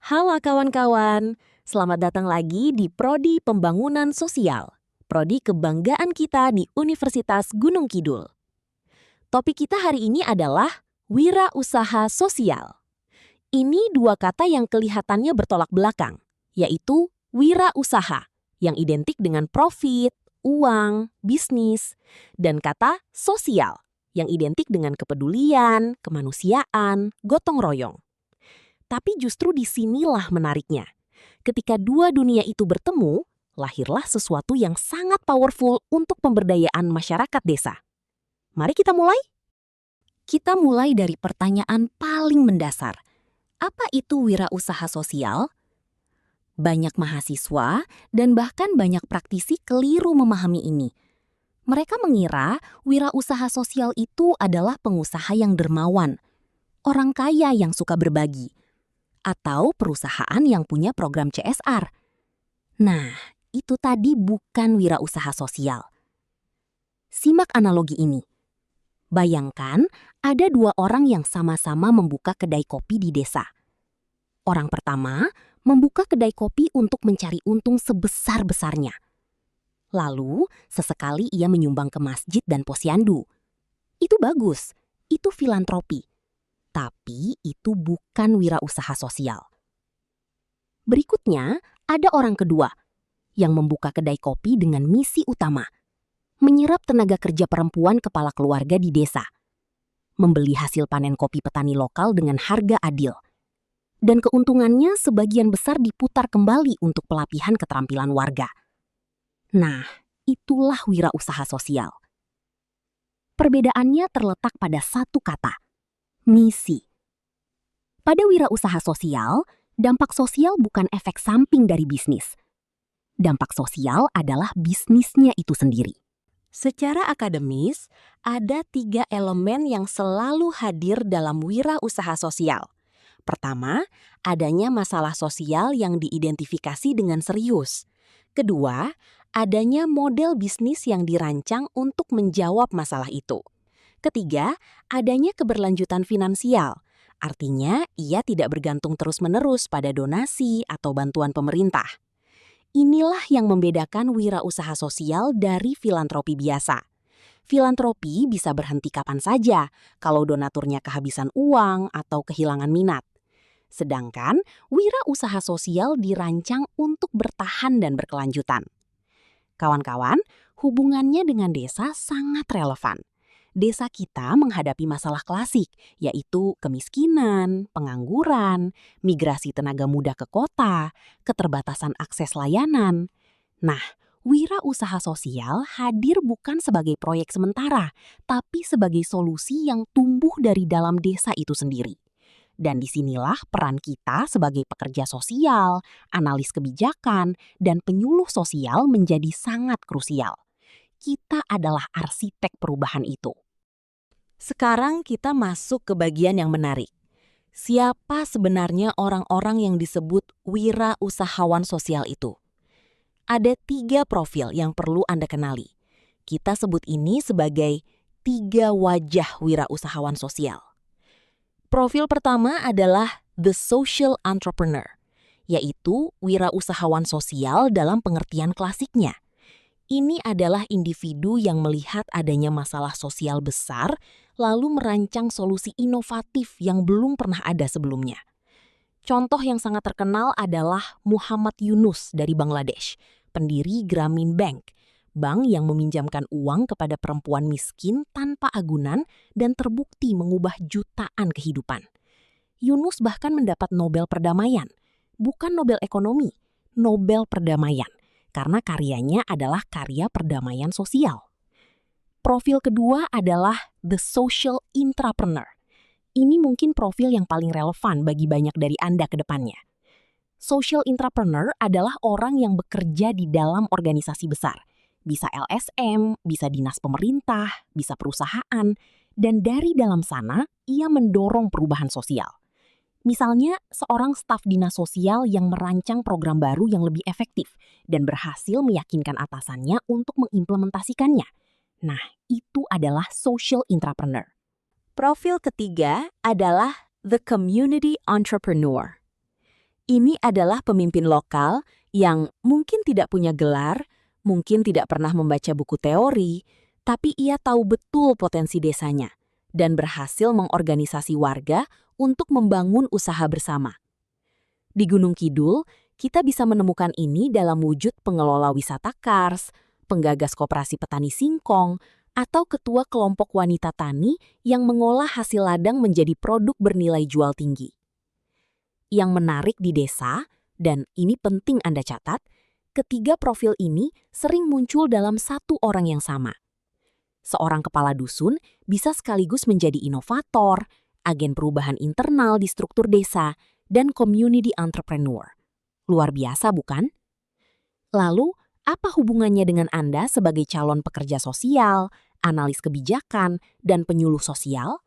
Halo kawan-kawan, selamat datang lagi di Prodi Pembangunan Sosial, prodi kebanggaan kita di Universitas Gunung Kidul. Topik kita hari ini adalah wirausaha sosial. Ini dua kata yang kelihatannya bertolak belakang, yaitu wirausaha, yang identik dengan profit, uang, bisnis, dan kata sosial, yang identik dengan kepedulian, kemanusiaan, gotong royong. Tapi justru disinilah menariknya. Ketika dua dunia itu bertemu, lahirlah sesuatu yang sangat powerful untuk pemberdayaan masyarakat desa. Mari kita mulai. Kita mulai dari pertanyaan paling mendasar. Apa itu wirausaha sosial? Banyak mahasiswa dan bahkan banyak praktisi keliru memahami ini. Mereka mengira wirausaha sosial itu adalah pengusaha yang dermawan, orang kaya yang suka berbagi, atau perusahaan yang punya program CSR. Nah, itu tadi bukan wirausaha sosial. Simak analogi ini. Bayangkan ada dua orang yang sama-sama membuka kedai kopi di desa. Orang pertama membuka kedai kopi untuk mencari untung sebesar-besarnya. Lalu, sesekali ia menyumbang ke masjid dan posyandu. Itu bagus, itu filantropi. Tapi itu bukan wirausaha sosial. Berikutnya, ada orang kedua yang membuka kedai kopi dengan misi utama, menyerap tenaga kerja perempuan kepala keluarga di desa, membeli hasil panen kopi petani lokal dengan harga adil, dan keuntungannya sebagian besar diputar kembali untuk pelatihan keterampilan warga. Nah, itulah wirausaha sosial. Perbedaannya terletak pada satu kata, misi. Pada wirausaha sosial, dampak sosial bukan efek samping dari bisnis. Dampak sosial adalah bisnisnya itu sendiri. Secara akademis, ada 3 elemen yang selalu hadir dalam wirausaha sosial. Pertama, adanya masalah sosial yang diidentifikasi dengan serius. Kedua, adanya model bisnis yang dirancang untuk menjawab masalah itu. Ketiga, adanya keberlanjutan finansial. Artinya, ia tidak bergantung terus-menerus pada donasi atau bantuan pemerintah. Inilah yang membedakan wirausaha sosial dari filantropi biasa. Filantropi bisa berhenti kapan saja kalau donaturnya kehabisan uang atau kehilangan minat. Sedangkan wirausaha sosial dirancang untuk bertahan dan berkelanjutan. Kawan-kawan, hubungannya dengan desa sangat relevan. Desa kita menghadapi masalah klasik, yaitu kemiskinan, pengangguran, migrasi tenaga muda ke kota, keterbatasan akses layanan. Nah, wirausaha sosial hadir bukan sebagai proyek sementara, tapi sebagai solusi yang tumbuh dari dalam desa itu sendiri. Dan disinilah peran kita sebagai pekerja sosial, analis kebijakan, dan penyuluh sosial menjadi sangat krusial. Kita adalah arsitek perubahan itu. Sekarang kita masuk ke bagian yang menarik. Siapa sebenarnya orang-orang yang disebut wirausahawan sosial itu? Ada 3 profil yang perlu Anda kenali. Kita sebut ini sebagai 3 wajah wirausahawan sosial. Profil pertama adalah the social entrepreneur, yaitu wirausahawan sosial dalam pengertian klasiknya. Ini adalah individu yang melihat adanya masalah sosial besar, lalu merancang solusi inovatif yang belum pernah ada sebelumnya. Contoh yang sangat terkenal adalah Muhammad Yunus dari Bangladesh, pendiri Grameen Bank, bank yang meminjamkan uang kepada perempuan miskin tanpa agunan dan terbukti mengubah jutaan kehidupan. Yunus bahkan mendapat Nobel Perdamaian, bukan Nobel Ekonomi, Nobel Perdamaian, karena karyanya adalah karya perdamaian sosial. Profil kedua adalah the social entrepreneur. Ini mungkin profil yang paling relevan bagi banyak dari Anda ke depannya. Social entrepreneur adalah orang yang bekerja di dalam organisasi besar. Bisa LSM, bisa dinas pemerintah, bisa perusahaan, dan dari dalam sana ia mendorong perubahan sosial. Misalnya, seorang staf dinas sosial yang merancang program baru yang lebih efektif dan berhasil meyakinkan atasannya untuk mengimplementasikannya. Nah, itu adalah social entrepreneur. Profil ketiga adalah the community entrepreneur. Ini adalah pemimpin lokal yang mungkin tidak punya gelar, mungkin tidak pernah membaca buku teori, tapi ia tahu betul potensi desanya dan berhasil mengorganisasi warga untuk membangun usaha bersama. Di Gunung Kidul, kita bisa menemukan ini dalam wujud pengelola wisata Kars, penggagas koperasi petani singkong, atau ketua kelompok wanita tani yang mengolah hasil ladang menjadi produk bernilai jual tinggi. Yang menarik di desa, dan ini penting Anda catat, ketiga profil ini sering muncul dalam satu orang yang sama. Seorang kepala dusun bisa sekaligus menjadi inovator, agen perubahan internal di struktur desa, dan community entrepreneur. Luar biasa bukan? Lalu, apa hubungannya dengan Anda sebagai calon pekerja sosial, analis kebijakan, dan penyuluh sosial?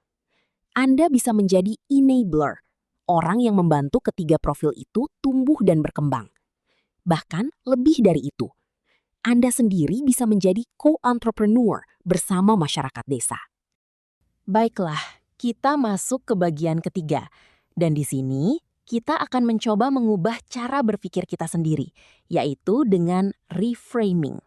Anda bisa menjadi enabler, orang yang membantu ketiga profil itu tumbuh dan berkembang. Bahkan lebih dari itu, Anda sendiri bisa menjadi co-entrepreneur bersama masyarakat desa. Baiklah, kita masuk ke bagian ketiga. Dan di sini, kita akan mencoba mengubah cara berpikir kita sendiri, yaitu dengan reframing.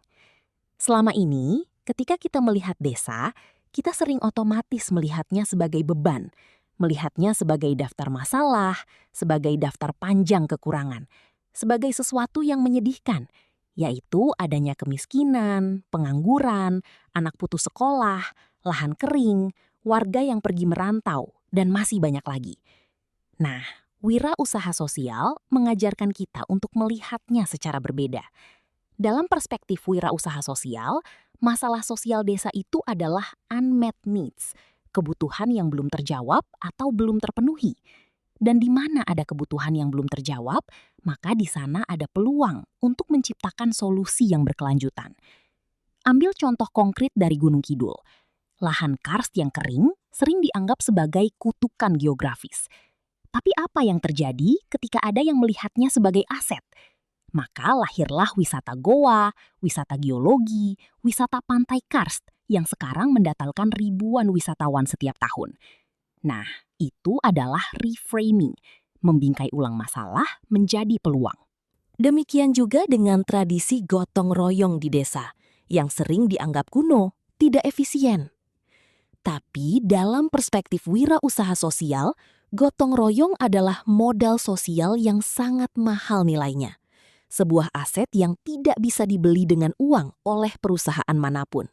Selama ini, ketika kita melihat desa, kita sering otomatis melihatnya sebagai beban, melihatnya sebagai daftar masalah, sebagai daftar panjang kekurangan, sebagai sesuatu yang menyedihkan, yaitu adanya kemiskinan, pengangguran, anak putus sekolah, lahan kering, warga yang pergi merantau, dan masih banyak lagi. Nah, wirausaha sosial mengajarkan kita untuk melihatnya secara berbeda. Dalam perspektif wirausaha sosial, masalah sosial desa itu adalah unmet needs, kebutuhan yang belum terjawab atau belum terpenuhi. Dan di mana ada kebutuhan yang belum terjawab, maka di sana ada peluang untuk menciptakan solusi yang berkelanjutan. Ambil contoh konkret dari Gunung Kidul. Lahan karst yang kering sering dianggap sebagai kutukan geografis. Tapi apa yang terjadi ketika ada yang melihatnya sebagai aset? Maka lahirlah wisata goa, wisata geologi, wisata pantai karst yang sekarang mendatangkan ribuan wisatawan setiap tahun. Nah, itu adalah reframing, membingkai ulang masalah menjadi peluang. Demikian juga dengan tradisi gotong royong di desa, yang sering dianggap kuno, tidak efisien. Tapi dalam perspektif wirausaha sosial, gotong royong adalah modal sosial yang sangat mahal nilainya. Sebuah aset yang tidak bisa dibeli dengan uang oleh perusahaan manapun.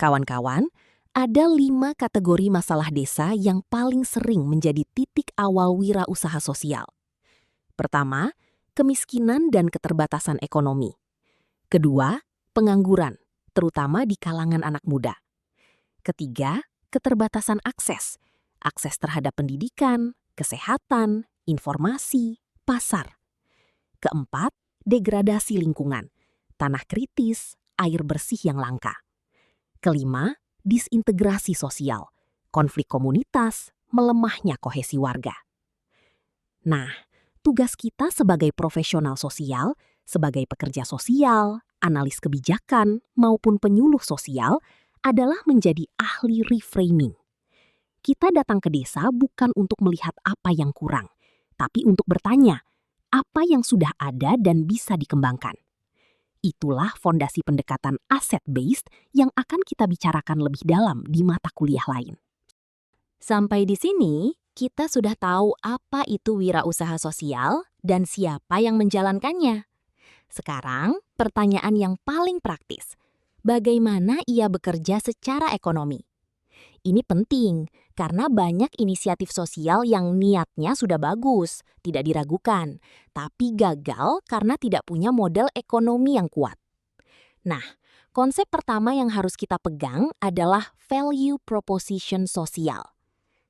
Kawan-kawan, ada 5 kategori masalah desa yang paling sering menjadi titik awal wirausaha sosial. Pertama, kemiskinan dan keterbatasan ekonomi. Kedua, pengangguran, terutama di kalangan anak muda. Ketiga, keterbatasan akses terhadap pendidikan, kesehatan, informasi, pasar. Keempat, degradasi lingkungan, tanah kritis, air bersih yang langka. Kelima, disintegrasi sosial, konflik komunitas, melemahnya kohesi warga. Nah, tugas kita sebagai profesional sosial, sebagai pekerja sosial, analis kebijakan, maupun penyuluh sosial adalah menjadi ahli reframing. Kita datang ke desa bukan untuk melihat apa yang kurang, tapi untuk bertanya, apa yang sudah ada dan bisa dikembangkan. Itulah fondasi pendekatan asset-based yang akan kita bicarakan lebih dalam di mata kuliah lain. Sampai di sini, kita sudah tahu apa itu wirausaha sosial dan siapa yang menjalankannya. Sekarang, pertanyaan yang paling praktis. Bagaimana ia bekerja secara ekonomi? Ini penting karena banyak inisiatif sosial yang niatnya sudah bagus, tidak diragukan, tapi gagal karena tidak punya model ekonomi yang kuat. Nah, konsep pertama yang harus kita pegang adalah value proposition sosial.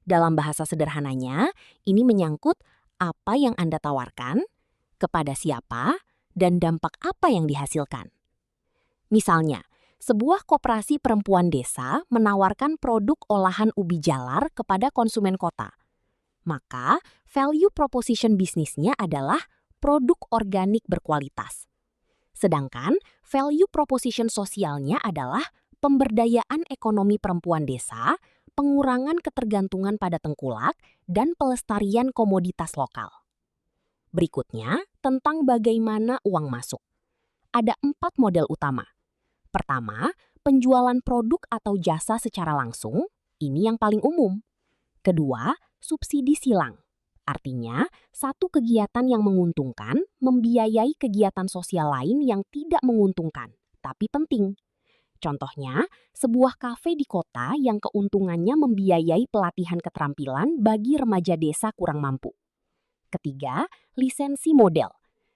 Dalam bahasa sederhananya, ini menyangkut apa yang Anda tawarkan, kepada siapa, dan dampak apa yang dihasilkan. Misalnya, sebuah koperasi perempuan desa menawarkan produk olahan ubi jalar kepada konsumen kota. Maka, value proposition bisnisnya adalah produk organik berkualitas. Sedangkan, value proposition sosialnya adalah pemberdayaan ekonomi perempuan desa, pengurangan ketergantungan pada tengkulak, dan pelestarian komoditas lokal. Berikutnya, tentang bagaimana uang masuk. Ada 4 model utama. Pertama, penjualan produk atau jasa secara langsung, ini yang paling umum. Kedua, subsidi silang. Artinya, satu kegiatan yang menguntungkan membiayai kegiatan sosial lain yang tidak menguntungkan, tapi penting. Contohnya, sebuah kafe di kota yang keuntungannya membiayai pelatihan keterampilan bagi remaja desa kurang mampu. Ketiga, lisensi model.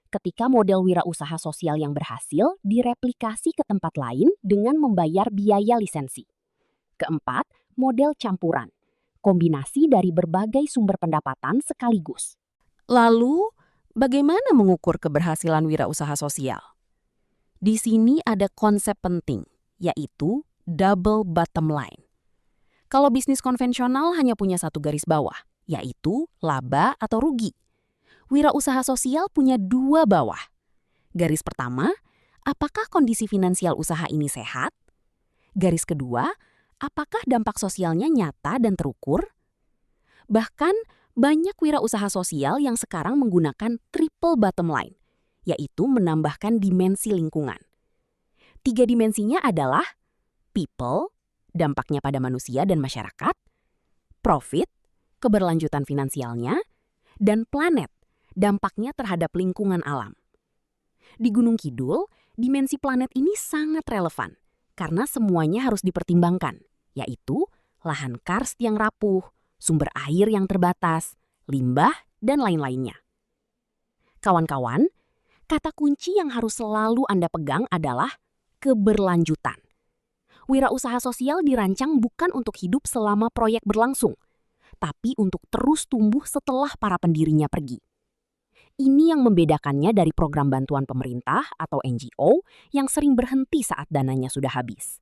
Ketika model wirausaha sosial yang berhasil direplikasi ke tempat lain dengan membayar biaya lisensi. Keempat, model campuran. Kombinasi dari berbagai sumber pendapatan sekaligus. Lalu, bagaimana mengukur keberhasilan wirausaha sosial? Di sini ada konsep penting, yaitu double bottom line. Kalau bisnis konvensional hanya punya satu garis bawah, yaitu laba atau rugi. Wirausaha sosial punya 2 bawah. Garis pertama, apakah kondisi finansial usaha ini sehat? Garis kedua, apakah dampak sosialnya nyata dan terukur? Bahkan, banyak wirausaha sosial yang sekarang menggunakan triple bottom line, yaitu menambahkan dimensi lingkungan. 3 dimensinya adalah people, dampaknya pada manusia dan masyarakat, profit, keberlanjutan finansialnya, dan planet, dampaknya terhadap lingkungan alam. Di Gunung Kidul, dimensi planet ini sangat relevan karena semuanya harus dipertimbangkan, yaitu lahan karst yang rapuh, sumber air yang terbatas, limbah, dan lain-lainnya. Kawan-kawan, kata kunci yang harus selalu Anda pegang adalah keberlanjutan. Wirausaha sosial dirancang bukan untuk hidup selama proyek berlangsung, tapi untuk terus tumbuh setelah para pendirinya pergi. Ini yang membedakannya dari program bantuan pemerintah atau NGO yang sering berhenti saat dananya sudah habis.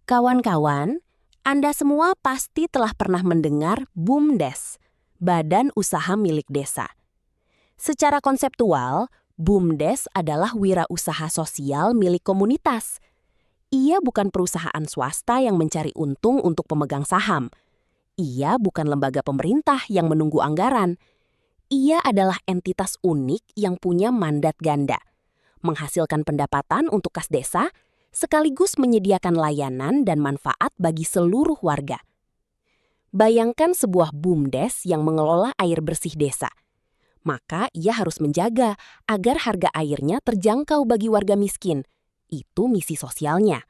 Kawan-kawan, Anda semua pasti telah pernah mendengar BUMDes, Badan Usaha Milik Desa. Secara konseptual, BUMDes adalah wirausaha sosial milik komunitas. Ia bukan perusahaan swasta yang mencari untung untuk pemegang saham. Ia bukan lembaga pemerintah yang menunggu anggaran. Ia adalah entitas unik yang punya mandat ganda, menghasilkan pendapatan untuk kas desa, sekaligus menyediakan layanan dan manfaat bagi seluruh warga. Bayangkan sebuah BUMDes yang mengelola air bersih desa. Maka ia harus menjaga agar harga airnya terjangkau bagi warga miskin. Itu misi sosialnya.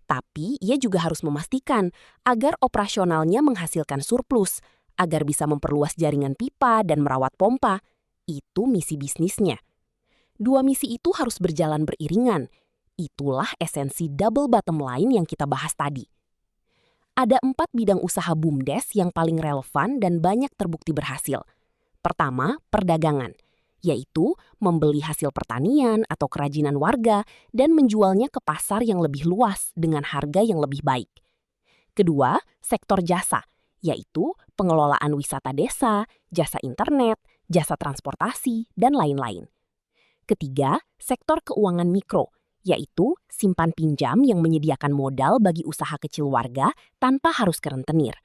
Tapi ia juga harus memastikan agar operasionalnya menghasilkan surplus, agar bisa memperluas jaringan pipa dan merawat pompa. Itu misi bisnisnya. 2 misi itu harus berjalan beriringan. Itulah esensi double bottom line yang kita bahas tadi. Ada 4 bidang usaha BUMDes yang paling relevan dan banyak terbukti berhasil. Pertama, perdagangan, yaitu membeli hasil pertanian atau kerajinan warga dan menjualnya ke pasar yang lebih luas dengan harga yang lebih baik. Kedua, sektor jasa, yaitu pengelolaan wisata desa, jasa internet, jasa transportasi, dan lain-lain. Ketiga, sektor keuangan mikro, yaitu simpan pinjam yang menyediakan modal bagi usaha kecil warga tanpa harus ke rentenir.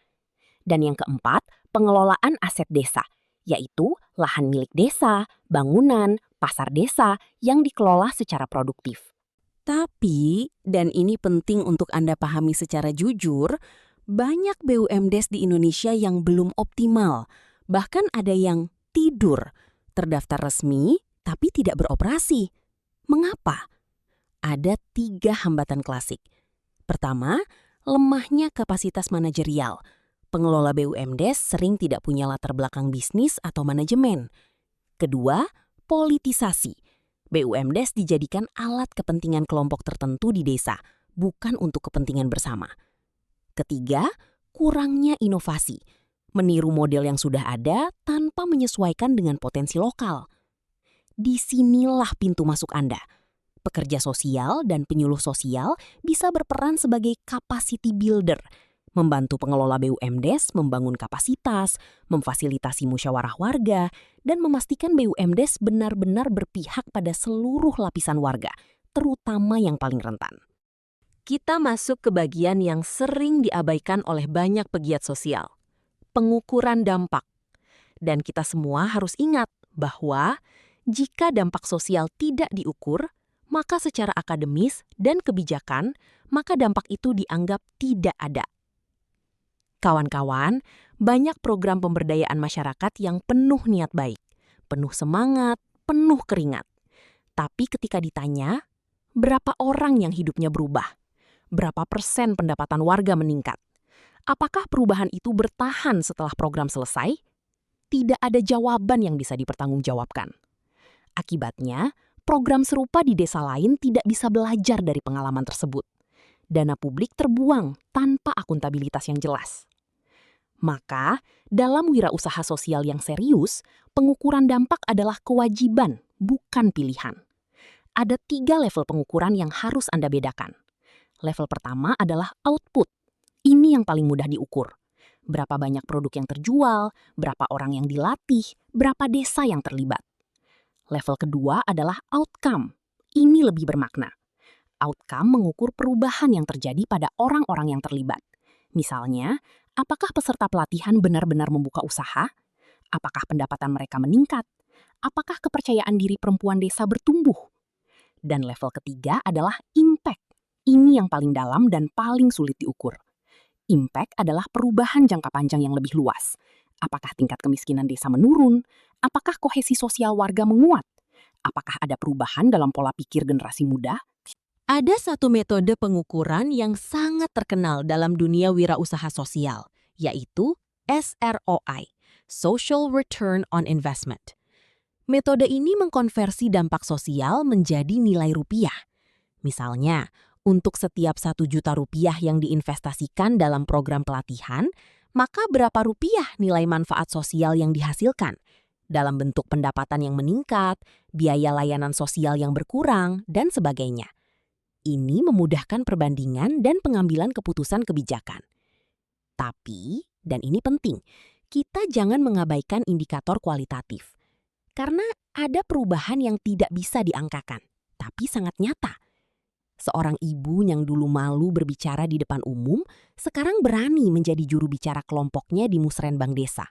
Dan yang keempat, pengelolaan aset desa, yaitu lahan milik desa, bangunan, pasar desa yang dikelola secara produktif. Tapi, dan ini penting untuk Anda pahami secara jujur, banyak BUMDes di Indonesia yang belum optimal. Bahkan ada yang tidur, terdaftar resmi, tapi tidak beroperasi. Mengapa? Ada 3 hambatan klasik. Pertama, lemahnya kapasitas manajerial. Pengelola BUMDes sering tidak punya latar belakang bisnis atau manajemen. Kedua, politisasi. BUMDes dijadikan alat kepentingan kelompok tertentu di desa, bukan untuk kepentingan bersama. Ketiga, kurangnya inovasi. Meniru model yang sudah ada tanpa menyesuaikan dengan potensi lokal. Disinilah pintu masuk Anda. Pekerja sosial dan penyuluh sosial bisa berperan sebagai capacity builder, membantu pengelola BUMDes membangun kapasitas, memfasilitasi musyawarah warga, dan memastikan BUMDes benar-benar berpihak pada seluruh lapisan warga, terutama yang paling rentan. Kita masuk ke bagian yang sering diabaikan oleh banyak pegiat sosial, pengukuran dampak. Dan kita semua harus ingat bahwa jika dampak sosial tidak diukur, maka secara akademis dan kebijakan, maka dampak itu dianggap tidak ada. Kawan-kawan, banyak program pemberdayaan masyarakat yang penuh niat baik, penuh semangat, penuh keringat. Tapi ketika ditanya, berapa orang yang hidupnya berubah? Berapa persen pendapatan warga meningkat? Apakah perubahan itu bertahan setelah program selesai? Tidak ada jawaban yang bisa dipertanggungjawabkan. Akibatnya, program serupa di desa lain tidak bisa belajar dari pengalaman tersebut. Dana publik terbuang tanpa akuntabilitas yang jelas. Maka, dalam wirausaha sosial yang serius, pengukuran dampak adalah kewajiban, bukan pilihan. Ada 3 level pengukuran yang harus Anda bedakan. Level pertama adalah output. Ini yang paling mudah diukur. Berapa banyak produk yang terjual, berapa orang yang dilatih, berapa desa yang terlibat. Level kedua adalah outcome. Ini lebih bermakna. Outcome mengukur perubahan yang terjadi pada orang-orang yang terlibat. Misalnya, apakah peserta pelatihan benar-benar membuka usaha? Apakah pendapatan mereka meningkat? Apakah kepercayaan diri perempuan desa bertumbuh? Dan level ketiga adalah impact. Ini yang paling dalam dan paling sulit diukur. Impact adalah perubahan jangka panjang yang lebih luas. Apakah tingkat kemiskinan desa menurun? Apakah kohesi sosial warga menguat? Apakah ada perubahan dalam pola pikir generasi muda? Ada satu metode pengukuran yang sangat terkenal dalam dunia wirausaha sosial, yaitu SROI, Social Return on Investment. Metode ini mengkonversi dampak sosial menjadi nilai rupiah. Misalnya, untuk setiap 1 juta rupiah yang diinvestasikan dalam program pelatihan, maka berapa rupiah nilai manfaat sosial yang dihasilkan? Dalam bentuk pendapatan yang meningkat, biaya layanan sosial yang berkurang, dan sebagainya. Ini memudahkan perbandingan dan pengambilan keputusan kebijakan. Tapi, dan ini penting, kita jangan mengabaikan indikator kualitatif. Karena ada perubahan yang tidak bisa diangkakan, tapi sangat nyata. Seorang ibu yang dulu malu berbicara di depan umum, sekarang berani menjadi juru bicara kelompoknya di musrenbang desa.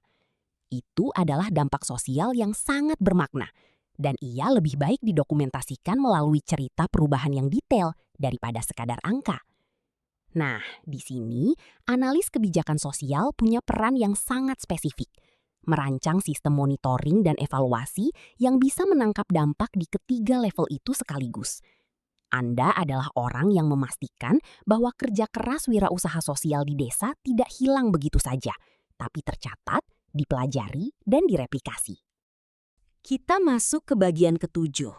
Itu adalah dampak sosial yang sangat bermakna, dan ia lebih baik didokumentasikan melalui cerita perubahan yang detail daripada sekadar angka. Nah, di sini analis kebijakan sosial punya peran yang sangat spesifik, merancang sistem monitoring dan evaluasi yang bisa menangkap dampak di ketiga level itu sekaligus. Anda adalah orang yang memastikan bahwa kerja keras wirausaha sosial di desa tidak hilang begitu saja, tapi tercatat, dipelajari, dan direplikasi. Kita masuk ke bagian ke-7.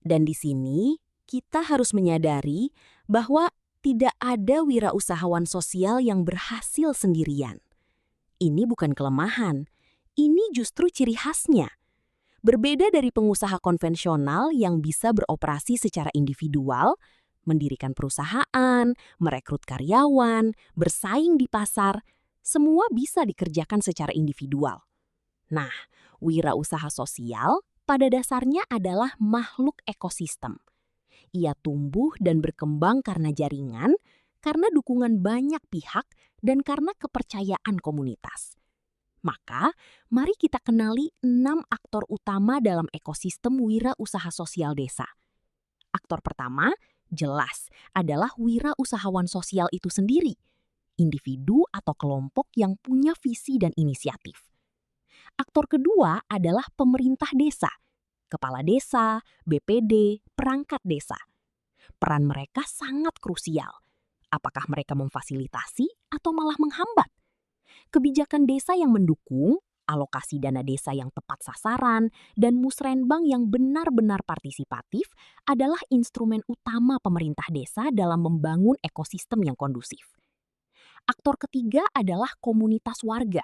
Dan di sini, kita harus menyadari bahwa tidak ada wirausahawan sosial yang berhasil sendirian. Ini bukan kelemahan, ini justru ciri khasnya. Berbeda dari pengusaha konvensional yang bisa beroperasi secara individual, mendirikan perusahaan, merekrut karyawan, bersaing di pasar, semua bisa dikerjakan secara individual. Nah, wirausaha sosial pada dasarnya adalah makhluk ekosistem. Ia tumbuh dan berkembang karena jaringan, karena dukungan banyak pihak, dan karena kepercayaan komunitas. Maka, mari kita kenali 6 aktor utama dalam ekosistem wirausaha sosial desa. Aktor pertama, jelas, adalah wirausahawan sosial itu sendiri, individu atau kelompok yang punya visi dan inisiatif. Aktor kedua adalah pemerintah desa, kepala desa, BPD, perangkat desa. Peran mereka sangat krusial. Apakah mereka memfasilitasi atau malah menghambat? Kebijakan desa yang mendukung, alokasi dana desa yang tepat sasaran, dan musrenbang yang benar-benar partisipatif adalah instrumen utama pemerintah desa dalam membangun ekosistem yang kondusif. Aktor ketiga adalah komunitas warga.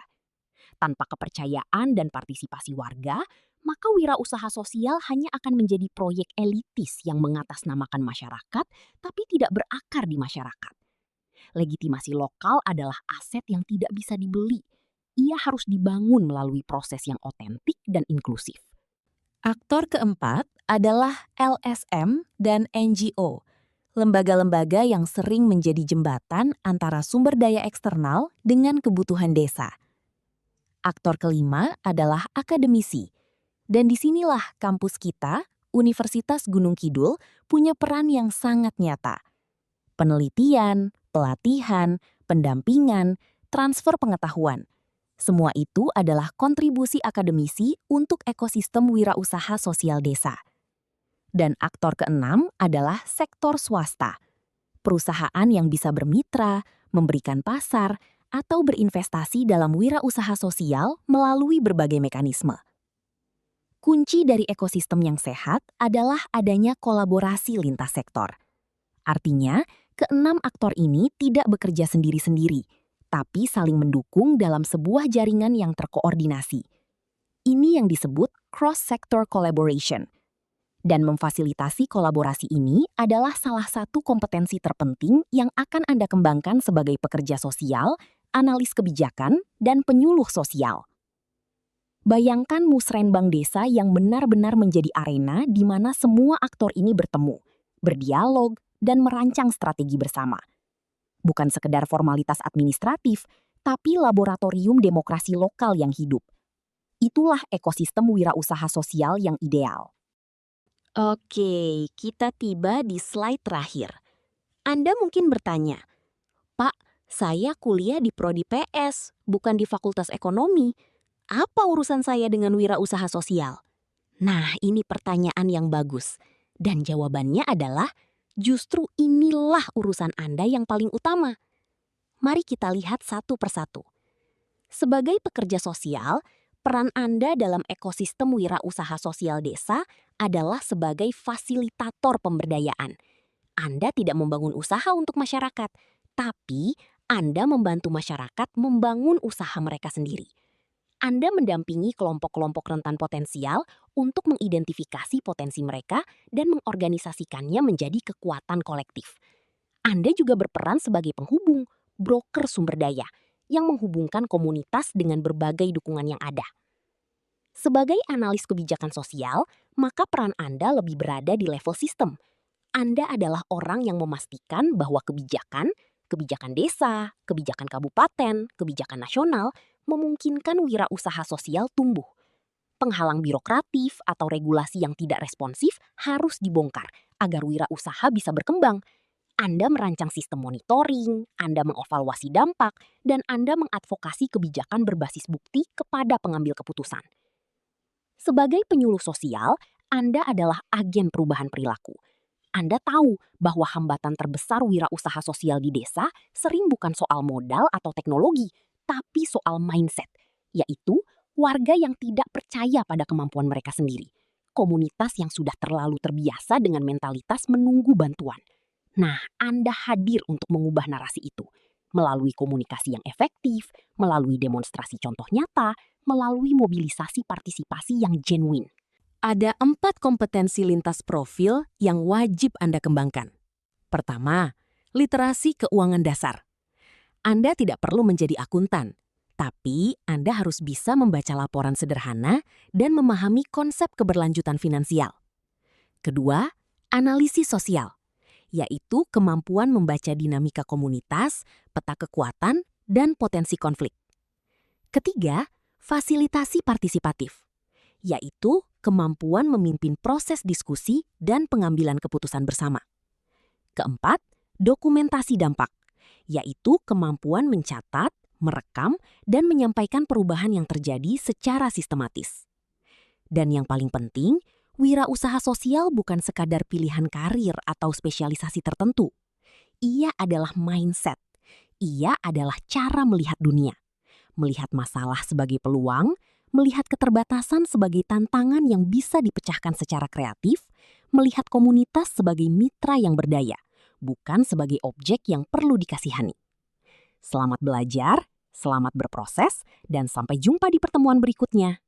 Tanpa kepercayaan dan partisipasi warga, maka wirausaha sosial hanya akan menjadi proyek elitis yang mengatasnamakan masyarakat tapi tidak berakar di masyarakat. Legitimasi lokal adalah aset yang tidak bisa dibeli. Ia harus dibangun melalui proses yang otentik dan inklusif. Aktor keempat adalah LSM dan NGO, lembaga-lembaga yang sering menjadi jembatan antara sumber daya eksternal dengan kebutuhan desa. Aktor kelima adalah akademisi. Dan disinilah kampus kita, Universitas Gunung Kidul, punya peran yang sangat nyata. Penelitian, pelatihan, pendampingan, transfer pengetahuan. Semua itu adalah kontribusi akademisi untuk ekosistem wirausaha sosial desa. Dan aktor keenam adalah sektor swasta. Perusahaan yang bisa bermitra, memberikan pasar, atau berinvestasi dalam wirausaha sosial melalui berbagai mekanisme. Kunci dari ekosistem yang sehat adalah adanya kolaborasi lintas sektor. Artinya, keenam aktor ini tidak bekerja sendiri-sendiri, tapi saling mendukung dalam sebuah jaringan yang terkoordinasi. Ini yang disebut cross-sector collaboration. Dan memfasilitasi kolaborasi ini adalah salah satu kompetensi terpenting yang akan Anda kembangkan sebagai pekerja sosial, analis kebijakan, dan penyuluh sosial. Bayangkan musrenbang desa yang benar-benar menjadi arena di mana semua aktor ini bertemu, berdialog, dan merancang strategi bersama. Bukan sekedar formalitas administratif, tapi laboratorium demokrasi lokal yang hidup. Itulah ekosistem wirausaha sosial yang ideal. Oke, kita tiba di slide terakhir. Anda mungkin bertanya, Pak, saya kuliah di Prodi PS, bukan di Fakultas Ekonomi. Apa urusan saya dengan wirausaha sosial? Nah, ini pertanyaan yang bagus. Dan jawabannya adalah, justru inilah urusan Anda yang paling utama. Mari kita lihat satu persatu. Sebagai pekerja sosial, peran Anda dalam ekosistem wirausaha sosial desa adalah sebagai fasilitator pemberdayaan. Anda tidak membangun usaha untuk masyarakat, tapi Anda membantu masyarakat membangun usaha mereka sendiri. Anda mendampingi kelompok-kelompok rentan potensial untuk mengidentifikasi potensi mereka dan mengorganisasikannya menjadi kekuatan kolektif. Anda juga berperan sebagai penghubung, broker sumber daya, yang menghubungkan komunitas dengan berbagai dukungan yang ada. Sebagai analis kebijakan sosial, maka peran Anda lebih berada di level sistem. Anda adalah orang yang memastikan bahwa kebijakan desa, kebijakan kabupaten, kebijakan nasional, memungkinkan wirausaha sosial tumbuh. Penghalang birokratif atau regulasi yang tidak responsif harus dibongkar agar wirausaha bisa berkembang. Anda merancang sistem monitoring, Anda mengevaluasi dampak, dan Anda mengadvokasi kebijakan berbasis bukti kepada pengambil keputusan. Sebagai penyuluh sosial, Anda adalah agen perubahan perilaku. Anda tahu bahwa hambatan terbesar wirausaha sosial di desa sering bukan soal modal atau teknologi, tapi soal mindset, yaitu warga yang tidak percaya pada kemampuan mereka sendiri. Komunitas yang sudah terlalu terbiasa dengan mentalitas menunggu bantuan. Nah, Anda hadir untuk mengubah narasi itu. Melalui komunikasi yang efektif, melalui demonstrasi contoh nyata, melalui mobilisasi partisipasi yang genuine. Ada 4 kompetensi lintas profil yang wajib Anda kembangkan. Pertama, literasi keuangan dasar. Anda tidak perlu menjadi akuntan, tapi Anda harus bisa membaca laporan sederhana dan memahami konsep keberlanjutan finansial. Kedua, analisis sosial, yaitu kemampuan membaca dinamika komunitas, peta kekuatan, dan potensi konflik. Ketiga, fasilitasi partisipatif, yaitu kemampuan memimpin proses diskusi dan pengambilan keputusan bersama. Keempat, dokumentasi dampak, yaitu kemampuan mencatat, merekam, dan menyampaikan perubahan yang terjadi secara sistematis. Dan yang paling penting, wirausaha sosial bukan sekadar pilihan karir atau spesialisasi tertentu. Ia adalah mindset. Ia adalah cara melihat dunia. Melihat masalah sebagai peluang, melihat keterbatasan sebagai tantangan yang bisa dipecahkan secara kreatif, melihat komunitas sebagai mitra yang berdaya, bukan sebagai objek yang perlu dikasihani. Selamat belajar, selamat berproses, dan sampai jumpa di pertemuan berikutnya.